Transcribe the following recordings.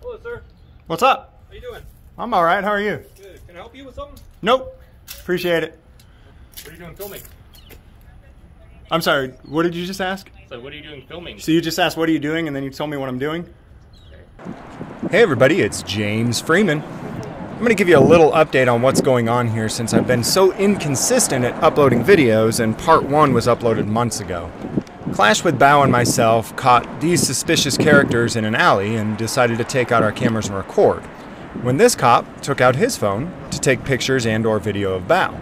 Hello, sir. What's up? How you doing? I'm all right. How are you? Good. Can I help you with something? Nope. Appreciate it. What are you doing filming? I'm sorry. What did you just ask? So what are you doing filming? So you just asked what are you doing, and then you told me what I'm doing? Hey everybody, it's James Freeman. I'm going to give you a little update on what's going on here since I've been so inconsistent at uploading videos, and part 1 was uploaded months ago. Clash with Bao and myself caught these suspicious characters in an alley and decided to take out our cameras and record. When this cop took out his phone to take pictures and or video of Bao.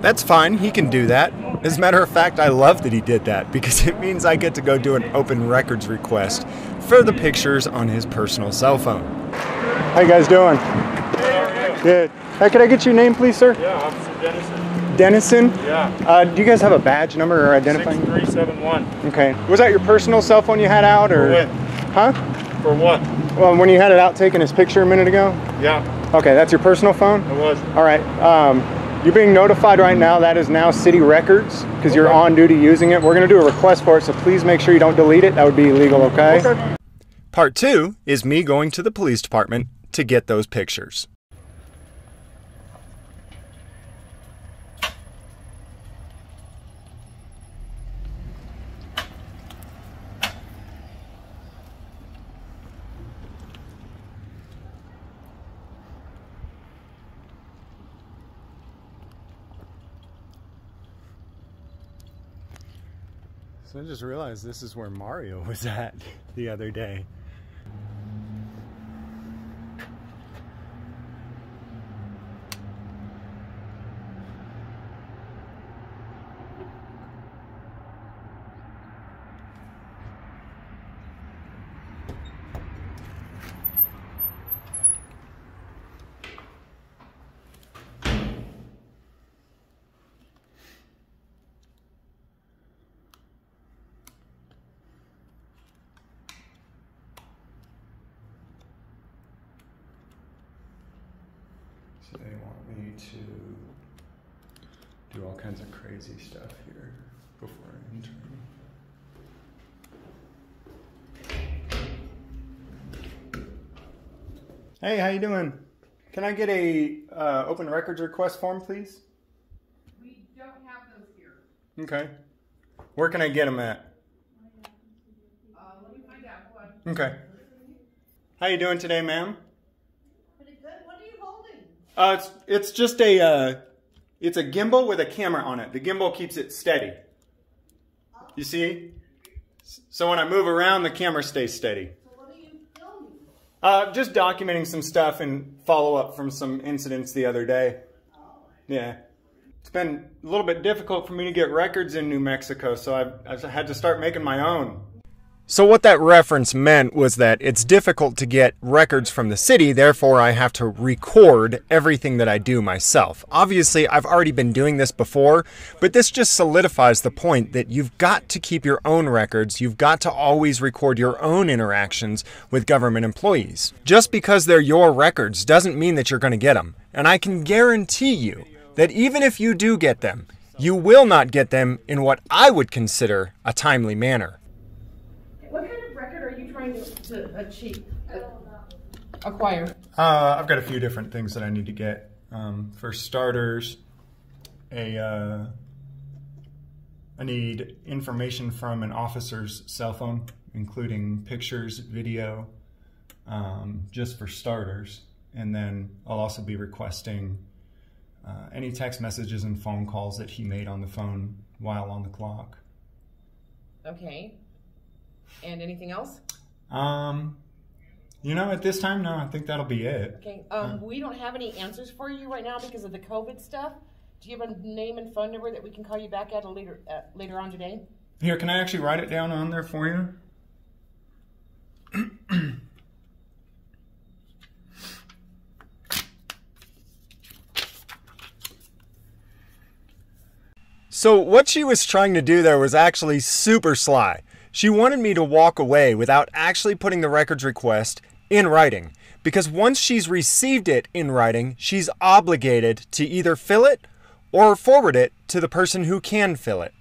That's fine, he can do that. As a matter of fact, I love that he did that because it means I get to go do an open records request for the pictures on his personal cell phone. How you guys doing? Good. Hey, could I get your name, please, sir? Yeah, Officer Dennison. Dennison? Yeah. Do you guys have a badge number or identifying? 6371. Okay. Was that your personal cell phone you had out, or? For what? Huh? For what? Well, when you had it out taking his picture a minute ago? Yeah. Okay, that's your personal phone? It was. All right. You're being notified right now. That is now city records because you're on duty using it. We're going to do a request for it, so please make sure you don't delete it. That would be illegal, okay? Okay. Part 2 is me going to the police department to get those pictures. So I just realized this is where Mario was at the other day. So they want me to do all kinds of crazy stuff here before I enter. Hey, how you doing? Can I get a open records request form, please? We don't have those here. Okay. Where can I get them at? Let me find out. What? Okay. How you doing today, ma'am? Pretty good. What are you holding? It's just a it's a gimbal with a camera on it. The gimbal keeps it steady. You see? So when I move around, the camera stays steady. So what are you filming? Just documenting some stuff and follow up from some incidents the other day. Oh. Yeah. It's been a little bit difficult for me to get records in New Mexico, so I've had to start making my own. So what that reference meant was that it's difficult to get records from the city, therefore I have to record everything that I do myself. Obviously, I've already been doing this before, but this just solidifies the point that you've got to keep your own records, you've got to always record your own interactions with government employees. Just because they're your records doesn't mean that you're going to get them. And I can guarantee you that even if you do get them, you will not get them in what I would consider a timely manner. What kind of record are you trying to acquire? I've got a few different things that I need to get. For starters, I need information from an officer's cell phone, including pictures, video, just for starters. And then I'll also be requesting any text messages and phone calls that he made on the phone while on the clock. Okay. And anything else? You know, at this time, no, I think that'll be it. Okay. We don't have any answers for you right now because of the COVID stuff. Do you have a name and phone number that we can call you back at later on today? Here, can I actually write it down on there for you? So what she was trying to do there was actually super sly. She wanted me to walk away without actually putting the records request in writing, because once she's received it in writing, she's obligated to either fill it or forward it to the person who can fill it.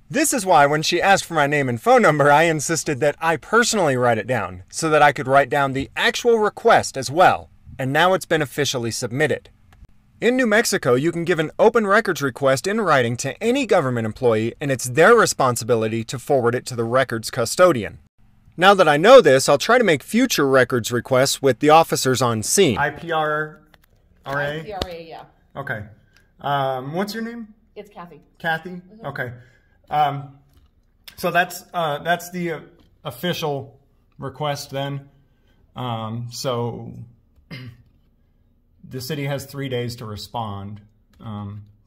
This is why when she asked for my name and phone number, I insisted that I personally write it down so that I could write down the actual request as well. And now it's been officially submitted. In New Mexico, you can give an open records request in writing to any government employee, and it's their responsibility to forward it to the records custodian. Now that I know this, I'll try to make future records requests with the officers on scene. IPRA? IPRA, yeah. Okay. What's your name? It's Kathy. Kathy? Mm-hmm. Okay. So that's the official request then. So the city has 3 days to respond,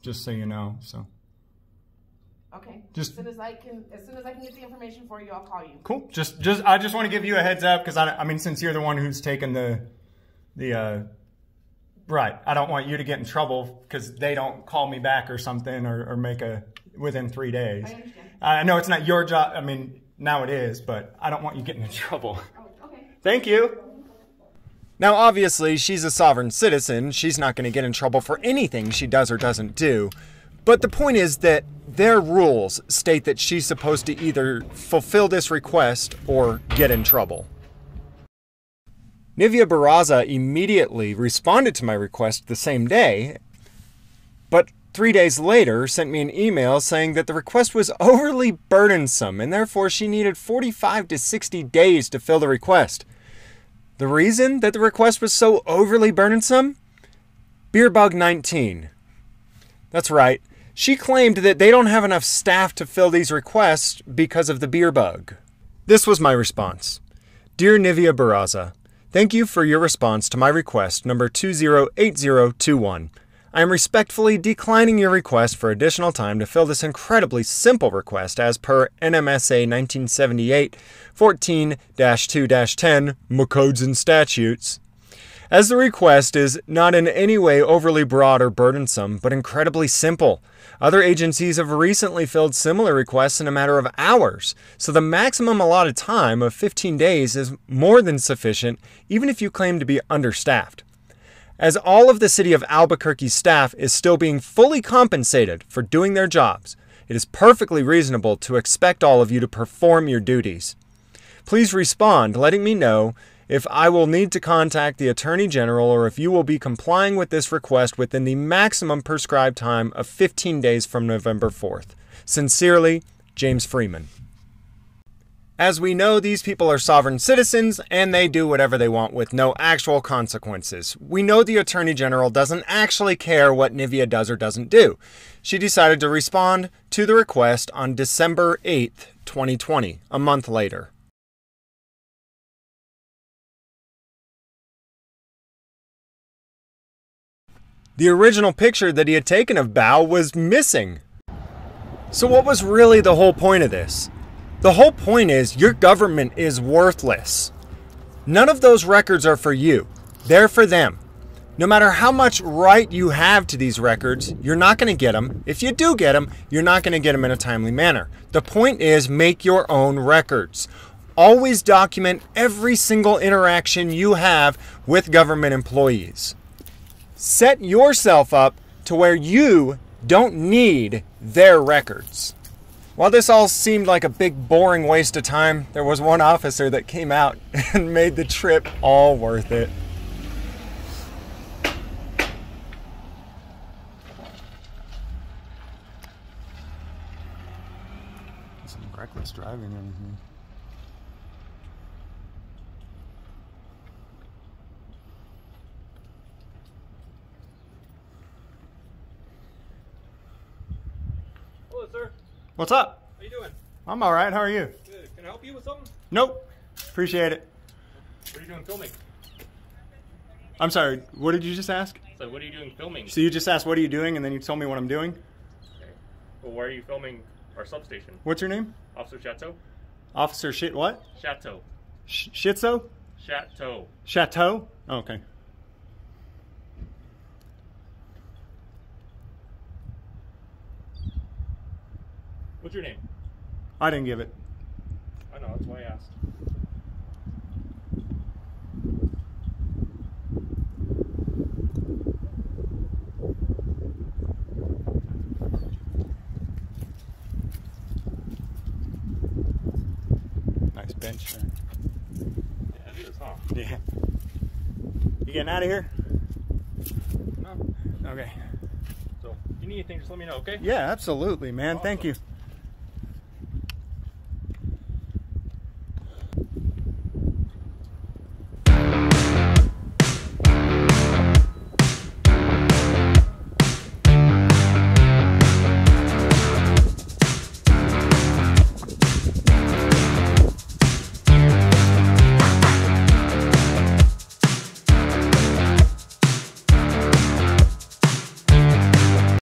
just so you know. So. Okay. Just as soon as I can get the information for you, I'll call you. Cool. I just want to give you a heads up because I mean, since you're the one who's taken the right, I don't want you to get in trouble because they don't call me back or something or make within 3 days. I understand. I know it's not your job. I mean, now it is, but I don't want you getting in trouble. Oh, okay. Thank you. Now, obviously, she's a sovereign citizen. She's not going to get in trouble for anything she does or doesn't do. But the point is that their rules state that she's supposed to either fulfill this request or get in trouble. Nivea Barraza immediately responded to my request the same day, but 3 days later sent me an email saying that the request was overly burdensome and therefore she needed 45 to 60 days to fill the request. The reason that the request was so overly burdensome? Beerbug 19. That's right. She claimed that they don't have enough staff to fill these requests because of the beer bug. This was my response. Dear Nivea Barraza, thank you for your response to my request number 208021. I am respectfully declining your request for additional time to fill this incredibly simple request as per NMSA 1978 14-2-10 My Codes and Statutes. As the request is not in any way overly broad or burdensome, but incredibly simple. Other agencies have recently filled similar requests in a matter of hours, so the maximum allotted time of 15 days is more than sufficient, even if you claim to be understaffed. As all of the city of Albuquerque's staff is still being fully compensated for doing their jobs, it is perfectly reasonable to expect all of you to perform your duties. Please respond, letting me know if I will need to contact the Attorney General or if you will be complying with this request within the maximum prescribed time of 15 days from November 4th. Sincerely, James Freeman. As we know, these people are sovereign citizens and they do whatever they want with no actual consequences. We know the Attorney General doesn't actually care what Nivea does or doesn't do. She decided to respond to the request on December 8th, 2020, a month later. The original picture that he had taken of Bao was missing. So what was really the whole point of this? The whole point is your government is worthless. None of those records are for you. They're for them. No matter how much right you have to these records, you're not going to get them. If you do get them, you're not going to get them in a timely manner. The point is make your own records. Always document every single interaction you have with government employees. Set yourself up to where you don't need their records. While this all seemed like a big boring waste of time, there was one officer that came out and made the trip all worth it. Some reckless driving and everything. Hello, sir. What's up? How you doing? I'm all right. How are you? Good. Can I help you with something? Nope. Appreciate it. What are you doing filming? I'm sorry. What did you just ask? So what are you doing filming? So you just asked what are you doing, and then you told me what I'm doing? Okay. Well, why are you filming our substation? What's your name? Officer Chateau? Officer Shit what? Chateau. Shitzo? Chateau. Chateau? Oh, okay. What's your name? I didn't give it. I know, that's why I asked. bench. Yeah, it is, huh? Yeah. You getting out of here? No. Okay. So, if you need anything, just let me know, okay? Yeah, absolutely, man. Thank you.